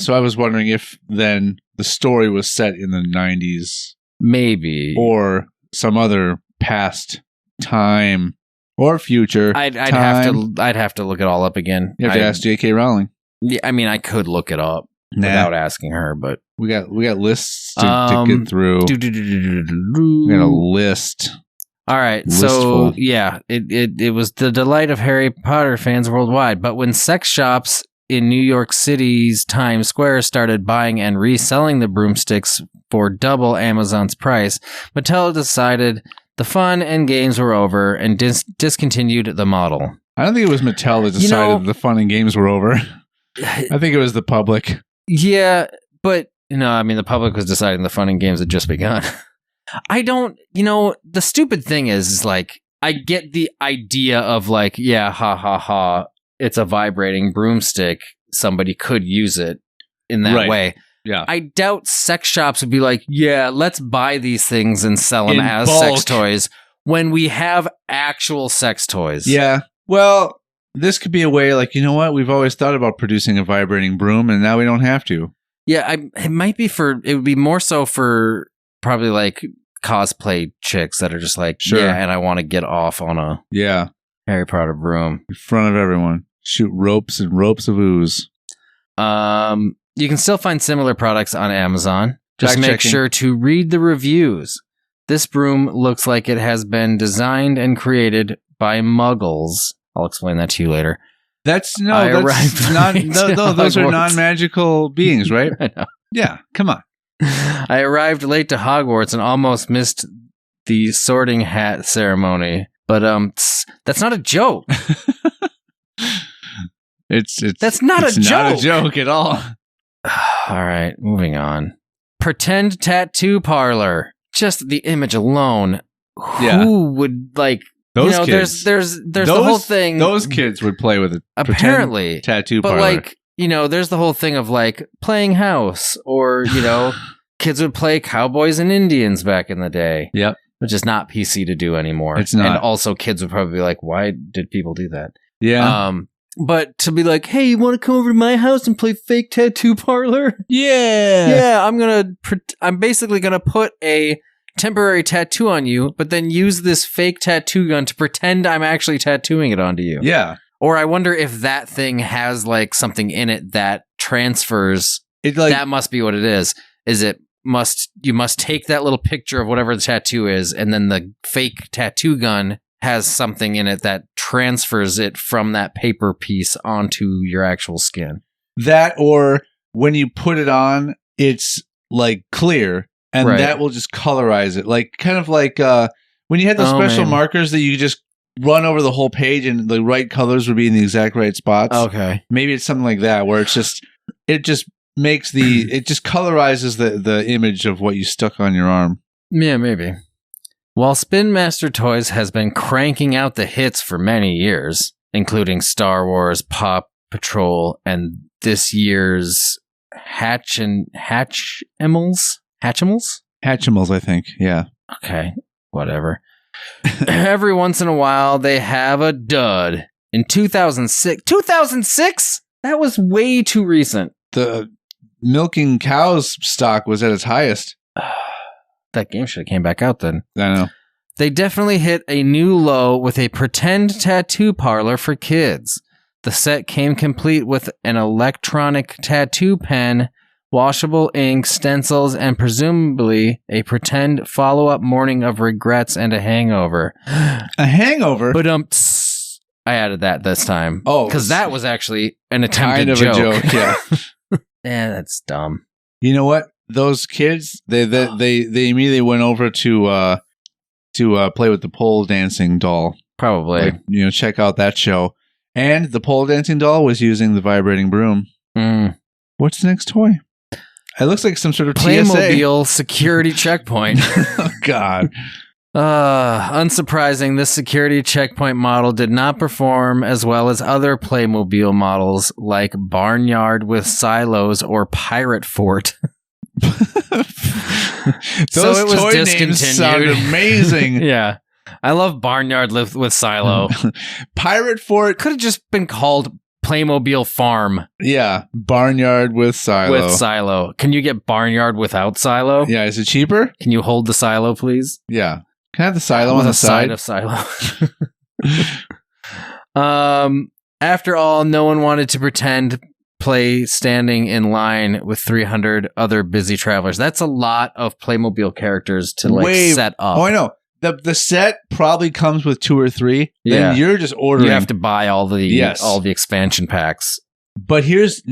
So I was wondering if then the story was set in the 90s. Maybe. Or some other past time or future. I'd have to look it all up again. You have to ask J.K. Rowling. Yeah, I mean, I could look it up without asking her, but we got lists to get through. We got a list. All right, Listful. so yeah, it was the delight of Harry Potter fans worldwide. But when sex shops in New York City's Times Square started buying and reselling the broomsticks for double Amazon's price, Mattel decided the fun and games were over and discontinued the model. I don't think it was Mattel that decided the fun and games were over. I think it was the public. Yeah, but I mean, the public was deciding the fun and games had just begun. I don't, the stupid thing is like, I get the idea of like, yeah, ha ha ha, it's a vibrating broomstick. Somebody could use it in that way. Yeah. I doubt sex shops would be like, yeah, let's buy these things and sell them In as bulk. sex toys when we have actual sex toys. Yeah. Well, this could be a way, like, you know what? We've always thought about producing a vibrating broom, and now we don't have to. Yeah, it would be more so for probably like cosplay chicks that are just like, yeah, and I want to get off on a Harry Potter broom. In front of everyone. Shoot ropes and ropes of ooze. You can still find similar products on Amazon. Just make sure to read the reviews. This broom looks like it has been designed and created by Muggles. I'll explain that to you later. Those are non-magical beings, right? I know. Yeah, come on. I arrived late to Hogwarts and almost missed the sorting hat ceremony, but that's not a joke. That's not a joke. Not a joke at all. All right, moving on. Pretend tattoo parlor. Just the image alone. Who would like? Those kids. There's the whole thing. Those kids would play with it. Apparently, tattoo parlor. But like, there's the whole thing of like playing house, or kids would play cowboys and Indians back in the day. Yep. Which is not PC to do anymore. It's not. And also, kids would probably be like, "Why did people do that?" Yeah. But to be like, "Hey, you want to come over to my house and play fake tattoo parlor?" Yeah. Yeah, I'm basically gonna put a temporary tattoo on you, but then use this fake tattoo gun to pretend I'm actually tattooing it onto you. Yeah. Or I wonder if that thing has like something in it that transfers. That must be what it is. You must take that little picture of whatever the tattoo is, and then the fake tattoo gun has something in it that transfers it from that paper piece onto your actual skin. That, or when you put it on, it's like clear. And that will just colorize it. Like, kind of like when you had those special markers that you just run over the whole page and the right colors would be in the exact right spots. Okay. Maybe it's something like that where it just makes it just colorizes the image of what you stuck on your arm. Yeah, maybe. While Spin Master Toys has been cranking out the hits for many years, including Star Wars, Paw Patrol, and this year's Hatchimals? Hatchimals, I think. Yeah. Okay. Whatever. Every once in a while, they have a dud. In 2006. 2006? That was way too recent. The milking cows stock was at its highest. That game should have came back out then. I know. They definitely hit a new low with a pretend tattoo parlor for kids. The set came complete with an electronic tattoo pen, washable ink, stencils, and presumably a pretend follow-up morning of regrets and a hangover. A hangover? But I added that this time. Oh. Because that was actually an attempted kind of joke. a joke, yeah. Yeah, that's dumb. You know what? Those kids, they immediately went over to play with the pole dancing doll. Probably. Like, check out that show. And the pole dancing doll was using the vibrating broom. What's the next toy? It looks like some sort of Playmobil security checkpoint. Oh, God. Unsurprising, this security checkpoint model did not perform as well as other Playmobil models like Barnyard with Silos or Pirate Fort. Those so it was toy discontinued. Names sound amazing. Yeah. I love Barnyard with Silo. Pirate Fort could have just been called Playmobil farm. Yeah, barnyard with silo. With silo. Can you get barnyard without silo? Yeah, is it cheaper? Can you hold the silo, please? Yeah. Can I have the silo With on the a side side? of silo. After all, no one wanted to pretend play standing in line with 300 other busy travelers. That's a lot of Playmobil characters to set up. Oh, I know. The set probably comes with 2 or 3. Yeah. Then you're just ordering. You have to buy all the expansion packs. But here's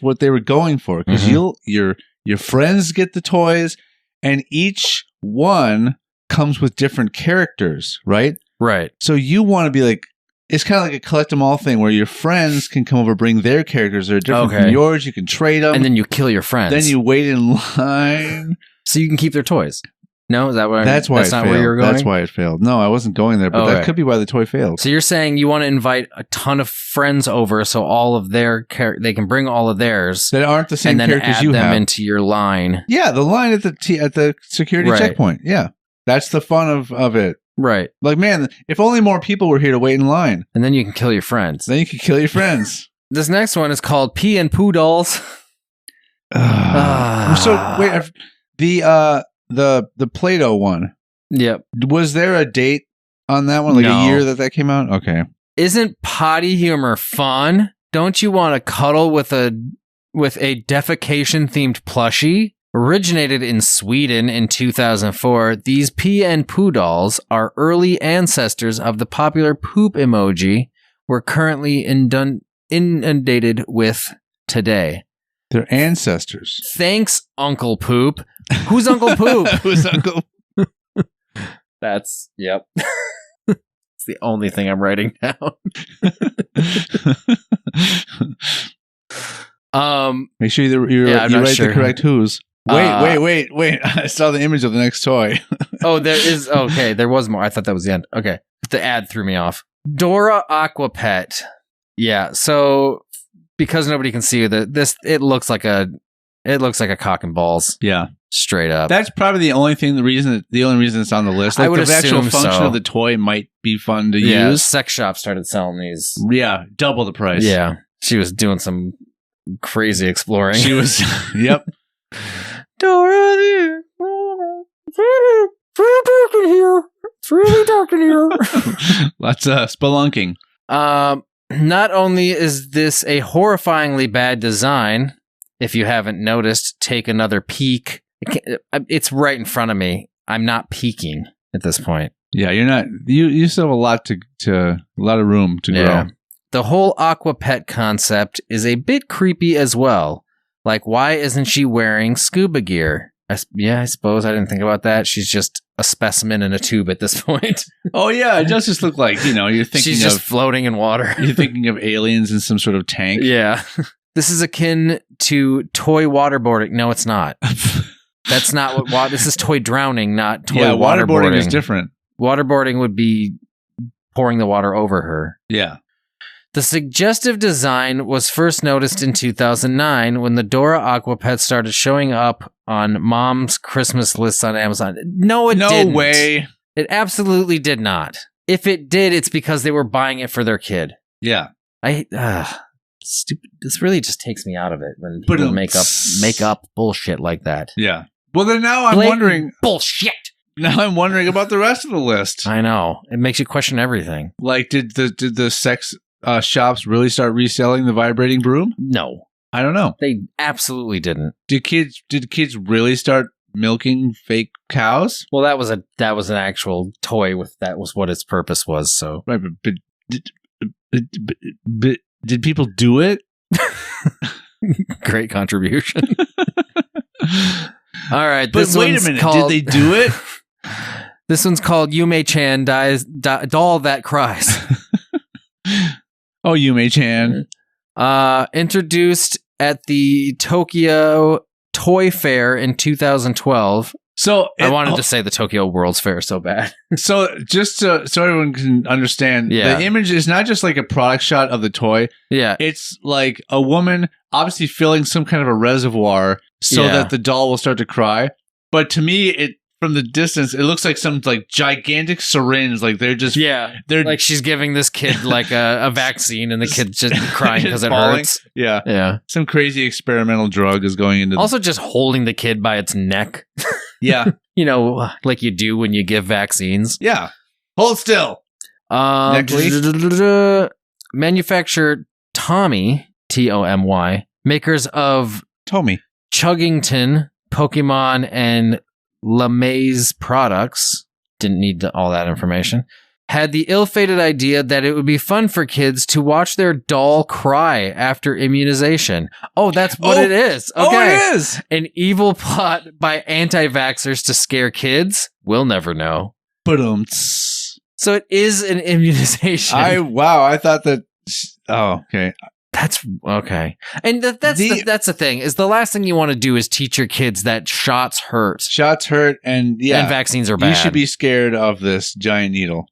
what they were going for, because your friends get the toys, and each one comes with different characters, right? Right. So you want to be like, it's kind of like a collect them all thing where your friends can come over, bring their characters that are different from yours. You can trade them. And then you kill your friends. Then you wait in line. So you can keep their toys. No? Is that where That's not failed. Where you were going? That's why it failed. No, I wasn't going there, but that could be why the toy failed. So you're saying you want to invite a ton of friends over so all of their they can bring all of theirs that aren't the same characters you have. And then add them into your line. Yeah, the line at the security checkpoint. Yeah. That's the fun of it. Right. Like, man, if only more people were here to wait in line. And then you can kill your friends. Then you can kill your friends. This next one is called Pee and Poo Dolls. So, wait, the Play-Doh one. Yep. Was there a date on that one? Like a year that came out? Okay. Isn't potty humor fun? Don't you want to cuddle with a defecation-themed plushie? Originated in Sweden in 2004, these pee and poo dolls are early ancestors of the popular poop emoji we're currently inundated with today. They're ancestors. Thanks, Uncle Poop. Who's Uncle Poop? Who's Uncle Poop? That's, yep. It's the only thing I'm writing down. Make sure you write the correct who's. Wait. I saw the image of the next toy. Oh, there is. Okay, there was more. I thought that was the end. Okay. The ad threw me off. Dora Aqua Pet. Yeah, so because nobody can see this, it looks like a cock and balls. Yeah. Straight up. That's probably the only reason it's on the list. Like, I would the actual assume function of the toy might be fun to use. Sex shop started selling these. Yeah, double the price. Yeah. She was doing some crazy exploring. She was, yep. Dora, it's really dark in here. It's really dark in here. Lots of spelunking. Not only is this a horrifyingly bad design, if you haven't noticed, take another peek. It's right in front of me. I'm not peeking at this point. Yeah, you're not. You still have a lot a lot of room to grow. The whole Aqua Pet concept is a bit creepy as well. Like, why isn't she wearing scuba gear? I suppose I didn't think about that. She's just a specimen in a tube at this point. Oh, yeah. It does just look like, you're thinking she's just floating in water. You're thinking of aliens in some sort of tank. Yeah. This is akin to toy waterboarding. No, it's not. That's not what... this is toy drowning, not toy waterboarding. Waterboarding is different. Waterboarding would be pouring the water over her. Yeah. The suggestive design was first noticed in 2009 when the Dora Aqua Pet started showing up on mom's Christmas lists on Amazon. No, it didn't. No way. It absolutely did not. If it did, it's because they were buying it for their kid. Yeah. Stupid. This really just takes me out of it when people make up bullshit like that. Yeah. Well, then now I'm wondering... Bullshit! Now I'm wondering about the rest of the list. I know. It makes you question everything. Like, did the sex... shops really start reselling the vibrating broom? No, I don't know. They absolutely didn't. Did kids really start milking fake cows? Well, that was an actual toy that was what its purpose was. So right, but did people do it? Great contribution. All right, but wait a minute. Did they do it? This one's called Yume-chan Doll That Cries. Oh, Yume-chan. Introduced at the Tokyo Toy Fair in 2012. So I wanted to say the Tokyo World's Fair so bad. So just so everyone can understand, the image is not just like a product shot of the toy. Yeah. It's like a woman obviously filling some kind of a reservoir so that the doll will start to cry. But to me, it from the distance, it looks like some like gigantic syringe. Like they're they're like she's giving this kid like a vaccine, and the kid's just crying because it hurts. Yeah. Some crazy experimental drug is going into. Also, just holding the kid by its neck. Yeah, like you do when you give vaccines. Yeah, hold still. Manufacturer Tommy, Tomy, makers of Chuggington, Pokemon, and LeMaze products, didn't need all that information, had the ill-fated idea that it would be fun for kids to watch their doll cry after immunization. Oh, that's what it is. Okay. Oh, it is. An evil plot by anti-vaxxers to scare kids? We'll never know. So it is an immunization. I thought that. Oh, okay. That's okay. And that's the thing, is the last thing you want to do is teach your kids that shots hurt. Shots hurt, and vaccines are bad. You should be scared of this giant needle.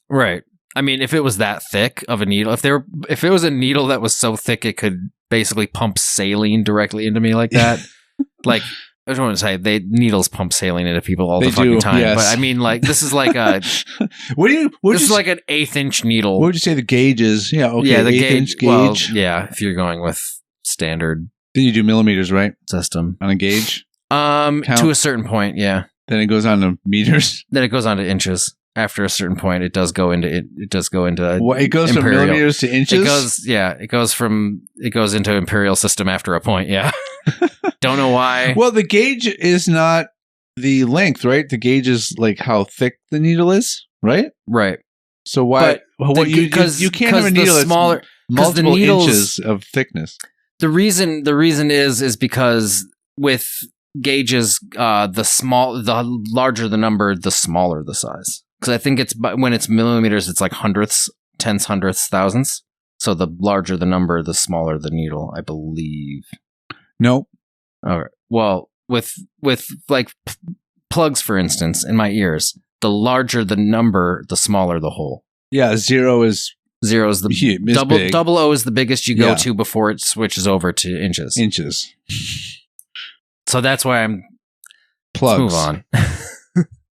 Right. I mean, if it was that thick of a needle, if it was a needle that was so thick it could basically pump saline directly into me like that, like, I just want to say, needles pump saline into people all the fucking time. Yes. But I mean, like, this is like a. This is like an 1/8-inch needle. What would you say the gauge is? Yeah, okay. Yeah, the 1/8-inch gauge. Well, yeah, if you're going with standard. Then you do millimeters, right? System. On a gauge? To a certain point, yeah. Then it goes on to meters? Then it goes on to inches. After a certain point, it does go into it goes imperial. From millimeters to inches? It goes into imperial system after a point, yeah. Don't know why. Well, the gauge is not the length, right? The gauge is like how thick the needle is, right? Right. So why? You can't have a needle that's smaller, multiple inches of thickness. The reason is because with gauges, the larger the number, the smaller the size. Because I think when it's millimeters, it's like hundredths, tenths, hundredths, thousandths. So the larger the number, the smaller the needle, I believe. Nope. All right. Well, with like plugs, for instance, in my ears, the larger the number, the smaller the hole. Yeah, zero is the big. Double O is the biggest you go to before it switches over to inches. So that's why I'm plugs. Let's move on.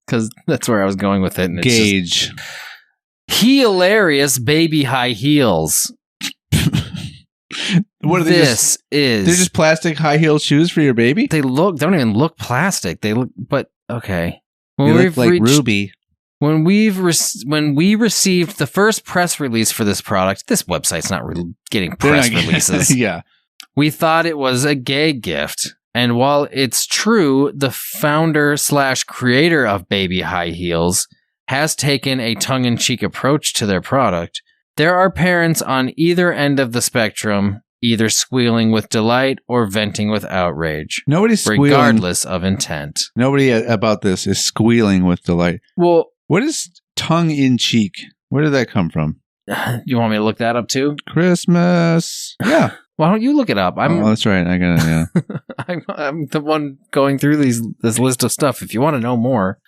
Because that's where I was going with it. And it's gauge. Hilarious baby high heels. What are they? They're just plastic high heel shoes for your baby? They don't even look plastic. They look, but okay. They look like Ruby. When we received the first press release for this product, this website's not getting press releases. Yeah. We thought it was a gay gift. And while it's true, the founder/creator of Baby High Heels has taken a tongue-in-cheek approach to their product, there are parents on either end of the spectrum, either squealing with delight or venting with outrage. Nobody's squealing. Regardless of intent. Nobody about this is squealing with delight. Well, what is tongue-in-cheek? Where did that come from? You want me to look that up too? Christmas. Yeah. Why don't you look it up? That's right. I got it. Yeah. I'm the one going through this list of stuff. If you want to know more,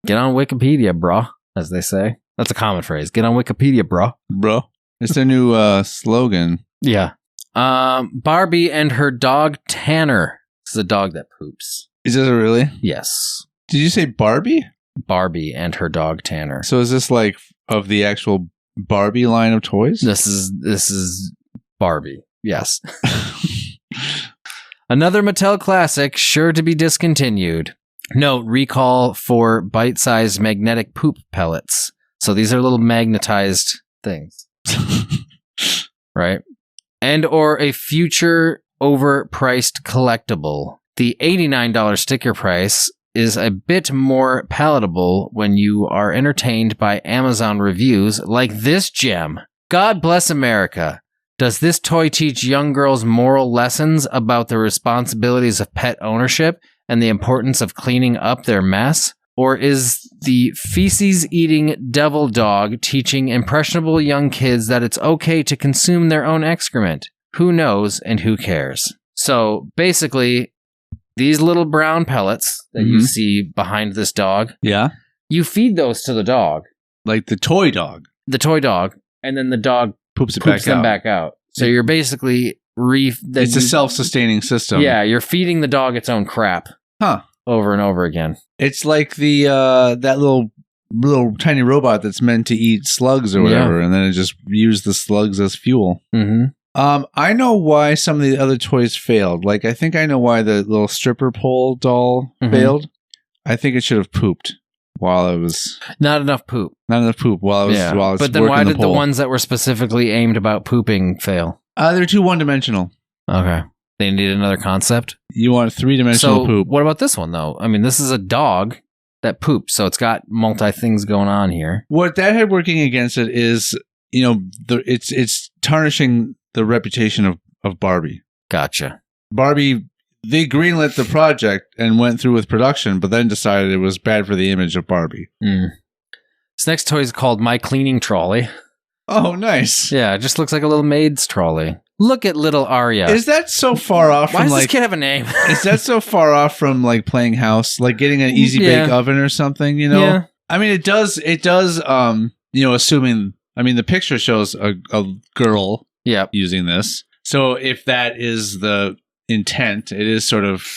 get on Wikipedia, bro, as they say. That's a common phrase. Get on Wikipedia, bro. Bro. It's their new slogan. Yeah. Barbie and her dog Tanner. This is a dog that poops. Is this really? Yes. Did you say Barbie? Barbie and her dog Tanner. So is this like of the actual Barbie line of toys? This is Barbie. Yes. Another Mattel classic, sure to be discontinued. Note, recall for bite-sized magnetic poop pellets. So these are little magnetized things. Right? And or a future overpriced collectible. The $89 sticker price is a bit more palatable when you are entertained by Amazon reviews like this gem. God bless America. Does this toy teach young girls moral lessons about the responsibilities of pet ownership and the importance of cleaning up their mess? Or is the feces-eating devil dog teaching impressionable young kids that it's okay to consume their own excrement? Who knows and who cares? So basically, these little brown pellets that you see behind this dog, you feed those to the dog. Like the toy dog. The toy dog. And then the dog poops them back out. So you're basically... it's a self-sustaining system. Yeah, you're feeding the dog its own crap. Huh. over and over again. It's like the that little tiny robot that's meant to eat slugs or whatever, and then it just used the slugs as fuel. Mm-hmm. I know why some of the other toys failed. Like, I think I know why the little stripper pole doll failed. I think it should have pooped while it was... Not enough poop. Not enough poop while it was, while it's But then why did the pole. ones that were specifically aimed about pooping fail? They're too one-dimensional. Okay. They need another concept? You want three-dimensional poop. What about this one, though? I mean, this is a dog that poops, so it's got multi-things going on here. What that had working against it is, it's tarnishing the reputation of Barbie. Gotcha. Barbie, they greenlit the project and went through with production, but then decided it was bad for the image of Barbie. This next toy is called My Cleaning Trolley. Oh, nice. Yeah, it just looks like a little maid's trolley. Look at little Arya. Is that so far off Why from does this kid have a name? Is that so far off from like playing house, like getting an easy bake oven or something, Yeah. I mean, it does, assuming, the picture shows a girl using this. So if that is the intent, it is sort of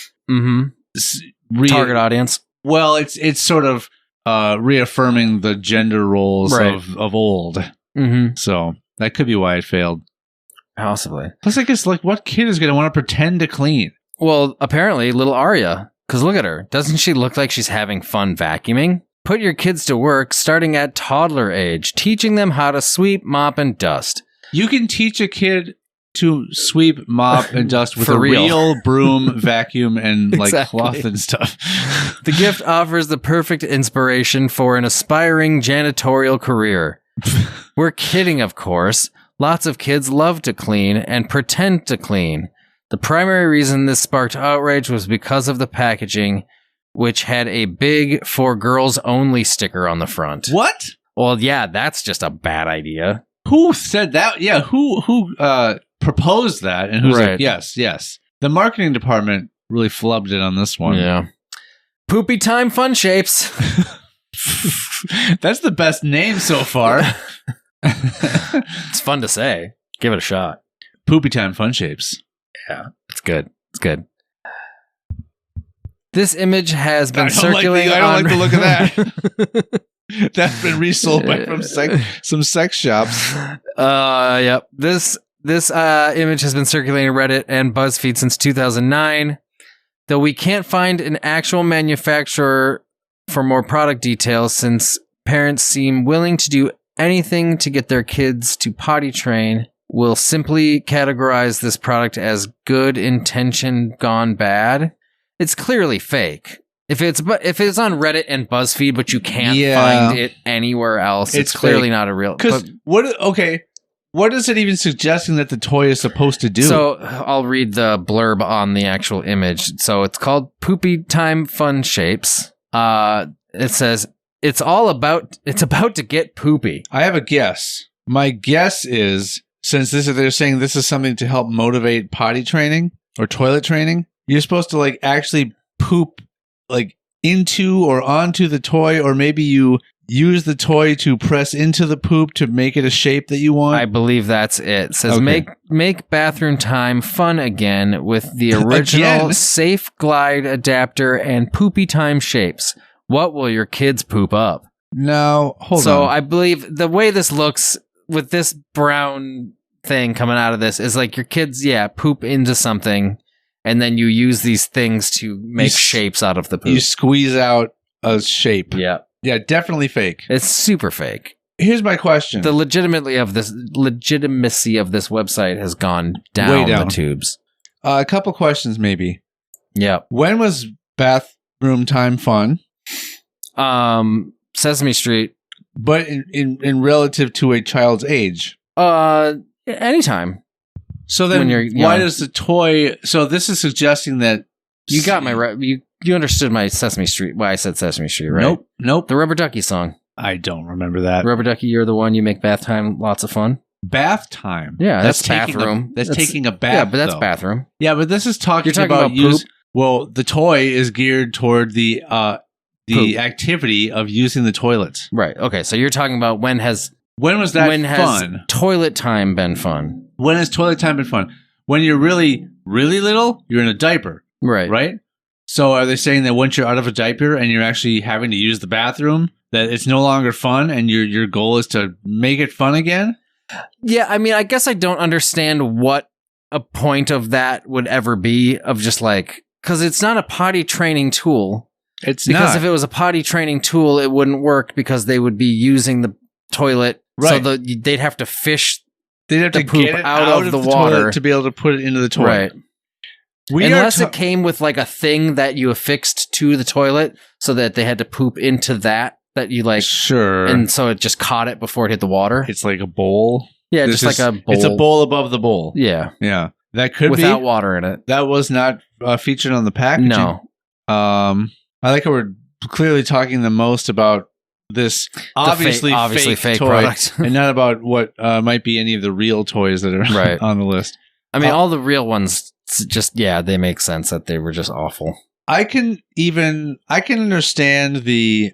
target audience. Well, it's sort of reaffirming the gender roles of old. Mm-hmm. So that could be why it failed. Possibly. Plus, I guess, like, what kid is going to want to pretend to clean? Well, apparently, little Arya. Because look at her. Doesn't she look like she's having fun vacuuming? Put your kids to work starting at toddler age, teaching them how to sweep, mop, and dust. You can teach a kid to sweep, mop, and dust with For a real. real broom, vacuum, and like cloth and stuff. The gift offers the perfect inspiration for an aspiring janitorial career. We're kidding, of course. Lots of kids love to clean and pretend to clean. The primary reason this sparked outrage was because of the packaging, which had a big "For Girls Only" sticker on the front. What? Well, yeah, that's just a bad idea. Who said that? Yeah, who proposed that? And who's like, yes. The marketing department really flubbed it on this one. Yeah. Poopy Time Fun Shapes. That's the best name so far. It's fun to say. Give it a shot. Poopy Time Fun Shapes. Yeah, it's good. It's good. This image has been circulating. I don't like the look of that. That's been resold by some sex shops. Yep. This image has been circulating Reddit and BuzzFeed since 2009. Though we can't find an actual manufacturer for more product details, since parents seem willing to do anything to get their kids to potty train, we'll simply categorize this product as good intention gone bad. It's clearly fake. If it's on Reddit and BuzzFeed, but you can't find it anywhere else, it's clearly not a real. Because what is it even suggesting that the toy is supposed to do? So I'll read the blurb on the actual image. So it's called Poopy Time Fun Shapes. It says it's about to get poopy. I have a guess. My guess is, since they're saying this is something to help motivate potty training or toilet training, you're supposed to like actually poop like into or onto the toy, or maybe you use the toy to press into the poop to make it a shape that you want. I believe that's it. It says make bathroom time fun again with the original safe glide adapter and poopy time shapes. What will your kids poop up? No, hold on. So I believe the way this looks with this brown thing coming out of this is like your kids, poop into something, and then you use these things to make shapes out of the poop. You squeeze out a shape. Yeah. Yeah, definitely fake. It's super fake. Here's my question. The legitimacy of this website has gone down the tubes. A couple questions maybe. Yeah. When was bathroom time fun? Sesame Street. But in relative to a child's age? Anytime. So then why does the toy... So this is suggesting that... You got my... You understood my Sesame Street, why I said Sesame Street, right? Nope. The Rubber Ducky song. I don't remember that. Rubber Ducky, you're the one, you make bath time lots of fun. Bath time? Yeah, that's bathroom. That's taking a bath, yeah, but that's bathroom. Yeah, but this is talking about poop? Well, the toy is geared toward the activity of using the toilets. Right, okay, so you're talking about when has toilet time been fun? When has toilet time been fun? When you're really, really little, you're in a diaper. Right. Right? So are they saying that once you're out of a diaper and you're actually having to use the bathroom, that it's no longer fun and your goal is to make it fun again? Yeah, I mean, I guess I don't understand what a point of that would ever be of just like, because it's not a potty training tool. It's because not. if it was a potty training tool, it wouldn't work because they would be using the toilet. Right. So they'd have to fish. They'd have to poop get it out of the water toilet to be able to put it into the toilet. Right. Unless it came with like a thing that you affixed to the toilet so that they had to poop into that you like. Sure. And so it just caught it before it hit the water. It's like a bowl. Yeah, just like a bowl. It's a bowl above the bowl. Yeah. Yeah. That could without be. water in it. That was not featured on the packaging. No. I like how we're clearly talking the most about this obviously fake toy product. and not about what might be any of the real toys that are on the list. I mean, all the real ones just, they make sense that they were just awful. I can understand the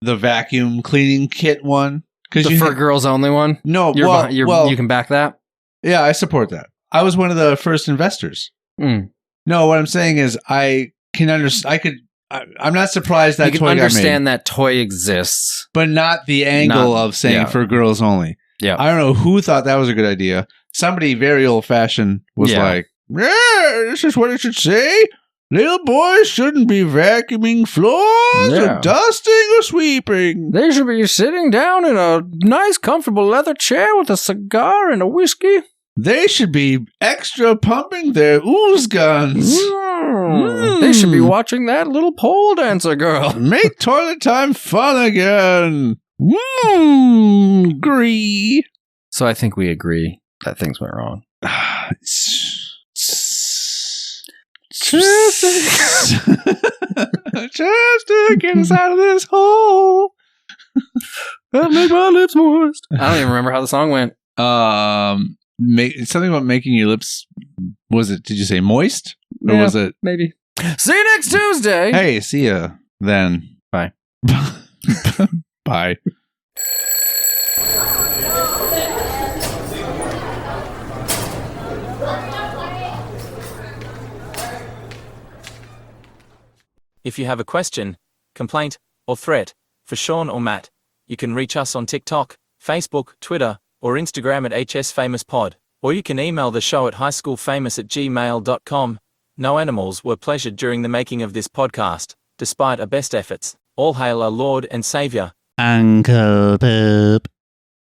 vacuum cleaning kit one. The for girls only one? No, you can back that? Yeah, I support that. I was one of the first investors. No, what I'm saying is I can understand. I'm not surprised that you toy can got understand made, that toy exists, but not the angle of saying for girls only. Yeah, I don't know who thought that was a good idea. Somebody very old fashioned was like, "Yeah, this is what it should say. Little boys shouldn't be vacuuming floors or dusting or sweeping. They should be sitting down in a nice, comfortable leather chair with a cigar and a whiskey. They should be extra pumping their ooze guns. They should be watching that little pole dancer girl. Make toilet time fun again. Agree." So I think we agree that things went wrong. Just to get us out of this hole. I'll make my lips moist. I don't even remember how the song went. Something about making your lips. Was it? Did you say moist? Or was it? Maybe. See you next Tuesday. Hey, see ya then. Bye. Bye. If you have a question, complaint, or threat for Sean or Matt, you can reach us on TikTok, Facebook, Twitter, or Instagram at hsfamouspod, or you can email the show at highschoolfamous@gmail.com. No animals were pleasured during the making of this podcast, despite our best efforts. All hail our Lord and Savior, Uncle Poop.